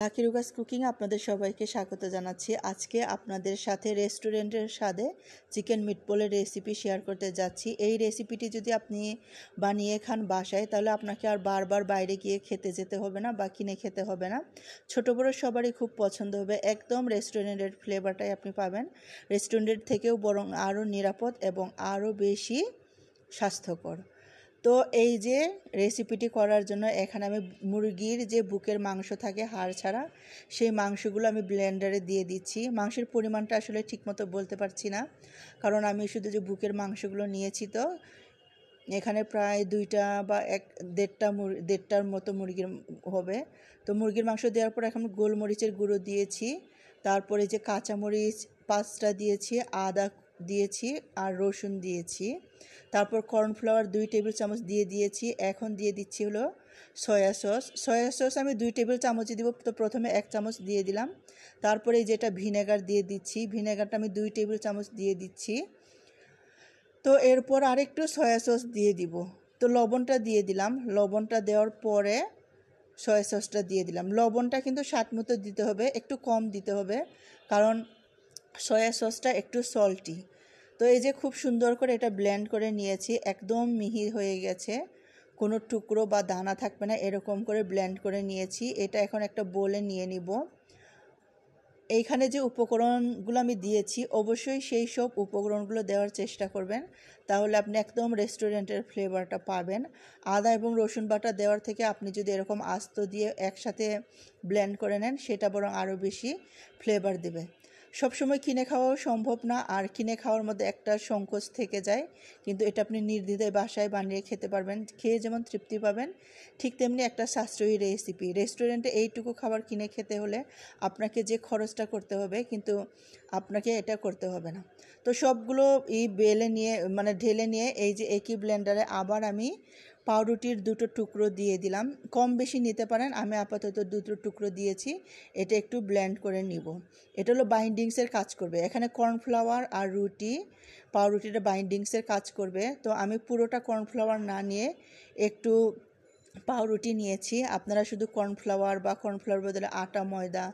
Lucky রুকাস cooking আপনাদের সবাইকে স্বাগত জানাচ্ছি। আজকে আপনাদের সাথে রেস্টুরেন্টের স্বাদে চিকেন মিটবলের রেসিপি শেয়ার করতে যাচ্ছি। এই রেসিপিটি যদি আপনি বানিয়ে খান বাসায়, তাহলে আপনাকে আর বারবার বাইরে গিয়ে খেতে যেতে হবে না বা কিনে খেতে হবে না। ছোট বড় সবারই খুব পছন্দ হবে। একদম রেস্টুরেন্টের ফ্লেভারটাই আপনি পাবেন। রেস্টুরেন্টের থেকেও বরং আরও নিরাপদ এবং আরও বেশি স্বাস্থ্যকর। তো এই যে রেসিপিটি করার জন্য এখানে আমি মুরগির যে বুকের মাংস থাকে হাড় ছাড়া, সেই মাংসগুলো আমি ব্লেন্ডারে দিয়ে দিচ্ছি। মাংসের পরিমাণটা আসলে ঠিকমতো বলতে পারছি না, কারণ আমি শুধু যে বুকের মাংসগুলো নিয়েছি। তো এখানে প্রায় 2টা বা দেড়টার মতো মুরগির হবে। তো মুরগির মাংস দেওয়ার পর এখন গোলমরিচের গুঁড়ো দিয়েছি, তারপরে যে কাঁচামরিচ 5টা দিয়েছি, আদা দিয়েছি আর রসুন দিয়েছি, তারপর কর্নফ্লাওয়ার 2 টেবিল চামচ দিয়ে দিয়েছি। এখন দিয়ে দিচ্ছি হলো সয়া সস আমি 2 টেবিল চামচই দিব। তো প্রথমে 1 চামচ দিয়ে দিলাম, তারপরে যেটা ভিনেগার দিয়ে দিচ্ছি, ভিনেগারটা আমি 2 টেবিল চামচ দিয়ে দিচ্ছি। তো এরপর আরেকটু সয়া সস দিয়ে দিব। তো লবণটা দিয়ে দিলাম, লবণটা দেওয়ার পরে সয়া সসটা দিয়ে দিলাম। লবণটা কিন্তু স্বাদ মতো দিতে হবে, একটু কম দিতে হবে, কারণ সয়া সসটা একটু সল্টি। তো এই যে খুব সুন্দর করে এটা ব্লেন্ড করে নিয়েছি, একদম মিহি হয়ে গেছে, কোনো টুকরো বা দানা থাকবে না, এরকম করে ব্লেন্ড করে নিয়েছি। এটা এখন একটা বোলে নিয়ে নিব। এইখানে যে উপকরণগুলো আমি দিয়েছি, অবশ্যই সেই সব উপকরণগুলো দেওয়ার চেষ্টা করবেন, তাহলে আপনি একদম রেস্টুরেন্টের ফ্লেভারটা পাবেন। আদা এবং রসুন বাটা দেওয়ার থেকে আপনি যদি এরকম আস্ত দিয়ে একসাথে ব্লেন্ড করে নেন, সেটা বরং আরও বেশি ফ্লেভার দেবে। সবসময় কিনে খাওয়াও সম্ভব না, আর কিনে খাওয়ার মধ্যে একটা সংকোচ থেকে যায়, কিন্তু এটা আপনি নির্দ্বিধায় বাসায় বানিয়ে খেতে পারবেন। খেয়ে যেমন তৃপ্তি পাবেন, ঠিক তেমনি একটা সাশ্রয়ী রেসিপি। রেস্টুরেন্টে এইটুকু খাবার কিনে খেতে হলে আপনাকে যে খরচটা করতে হবে, কিন্তু আপনাকে এটা করতে হবে না। তো সবগুলো বেলে নিয়ে ঢেলে নিয়ে এই যে একই ব্লেন্ডারে আবার আমি পাউরুটির 2টো টুকরো দিয়ে দিলাম। কম বেশি নিতে পারেন, আমি আপাতত 2টো টুকরো দিয়েছি। এটা একটু ব্লেন্ড করে নিব। এটা হলো বাইন্ডিংসের কাজ করবে। এখানে কর্নফ্লাওয়ার আর পাউরুটিটা বাইন্ডিংসের কাজ করবে। তো আমি পুরোটা কর্নফ্লাওয়ার না নিয়ে একটু পাউরুটি নিয়েছি। আপনারা শুধু কর্নফ্লাওয়ার বা কর্নফ্লাওয়ার বদলে আটা ময়দা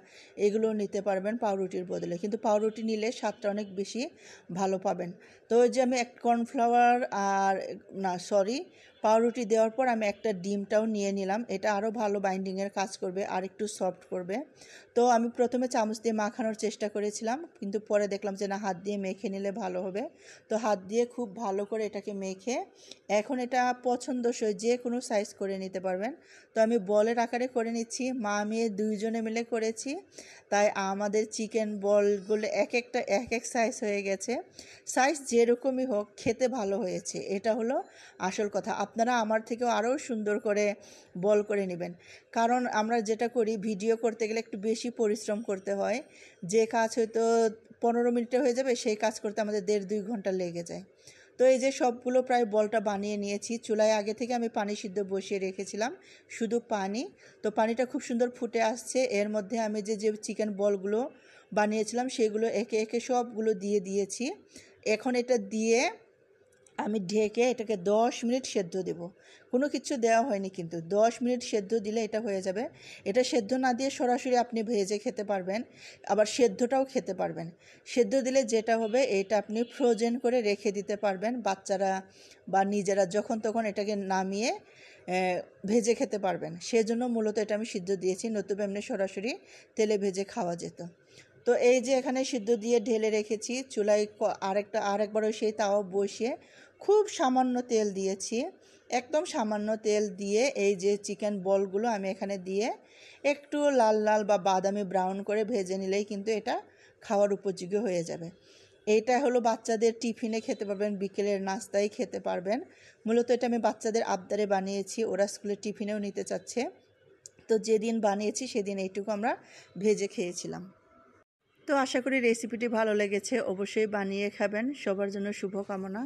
এগুলো নিতে পারবেন পাউরুটির বদলে, কিন্তু পাউরুটি নিলে স্বাদটা অনেক বেশি ভালো পাবেন। তো ওই যে আমি পাউরুটি দেওয়ার পর আমি একটা ডিমটাও নিয়ে নিলাম। এটা আরও ভালো বাইন্ডিংয়ের কাজ করবে আর একটু সফট করবে। তো আমি প্রথমে চামচ দিয়ে মাখানোর চেষ্টা করেছিলাম, কিন্তু পরে দেখলাম যে না, হাত দিয়ে মেখে নিলে ভালো হবে। তো হাত দিয়ে খুব ভালো করে এটাকে মেখে এখন এটা পছন্দসই যে কোনো সাইজ করে নিতে পারবেন। তো আমি বলের আকারে করে নিচ্ছি। মা মেয়ে 2 জনে মিলে করেছি, তাই আমাদের চিকেন বলগুলো একটা এক সাইজ হয়ে গেছে। সাইজ যেরকমই হোক, খেতে ভালো হয়েছে, এটা হলো আসল কথা। আপনারা আমার থেকেও আরও সুন্দর করে বল করে নেবেন, কারণ আমরা যেটা করি, ভিডিও করতে গেলে একটু বেশি পরিশ্রম করতে হয়। যে কাজ হয়তো 15 মিনিটে হয়ে যাবে, সেই কাজ করতে আমাদের 1.5-2 ঘন্টা লেগে যায়। তো এই যে সবগুলো প্রায় বলটা বানিয়ে নিয়েছি। চুলায় আগে থেকে আমি পানি সিদ্ধ বসিয়ে রেখেছিলাম, শুধু পানি। তো পানিটা খুব সুন্দর ফুটে আসছে। এর মধ্যে আমি যে চিকেন বলগুলো বানিয়েছিলাম, সেগুলো একে একে সবগুলো দিয়ে দিয়েছি। এখন এটা দিয়ে আমি ঢেকে এটাকে 10 মিনিট সেদ্ধ দেব। কোনো কিছু দেওয়া হয়নি, কিন্তু 10 মিনিট সেদ্ধ দিলে এটা হয়ে যাবে। এটা সেদ্ধ না দিয়ে সরাসরি আপনি ভেজে খেতে পারবেন, আবার সেদ্ধটাও খেতে পারবেন। সেদ্ধ দিলে যেটা হবে, এটা আপনি ফ্রোজেন করে রেখে দিতে পারবেন। বাচ্চারা বা নিজেরা যখন তখন এটাকে নামিয়ে ভেজে খেতে পারবেন। সেজন্য মূলত এটা আমি সিদ্ধ দিয়েছি, নতুবা এমনি সরাসরি তেলে ভেজে খাওয়া যেত। তো এই যে এখানে সিদ্ধ দিয়ে ঢেলে রেখেছি। চুলায় আরেকবার সেই তাওয়া বসিয়ে খুব সামান্য তেল দিয়েছি, একদম সামান্য তেল দিয়ে এই যে চিকেন বলগুলো আমি এখানে দিয়ে একটু লাল লাল বা বাদামি ব্রাউন করে ভেজে নিলেই কিন্তু এটা খাওয়ার উপযোগী হয়ে যাবে। এইটা হলো বাচ্চাদের টিফিনে খেতে পারবেন, বিকেলের নাস্তায় খেতে পারবেন। মূলত এটা আমি বাচ্চাদের আবদারে বানিয়েছি, ওরা স্কুলের টিফিনেও নিতে চাচ্ছে। তো যেদিন বানিয়েছি সেদিন এইটুকু আমরা ভেজে খেয়েছিলাম। তো আশা করি রেসিপিটি ভালো লেগেছে। অবশ্যই বানিয়ে খাবেন। সবার জন্য শুভকামনা।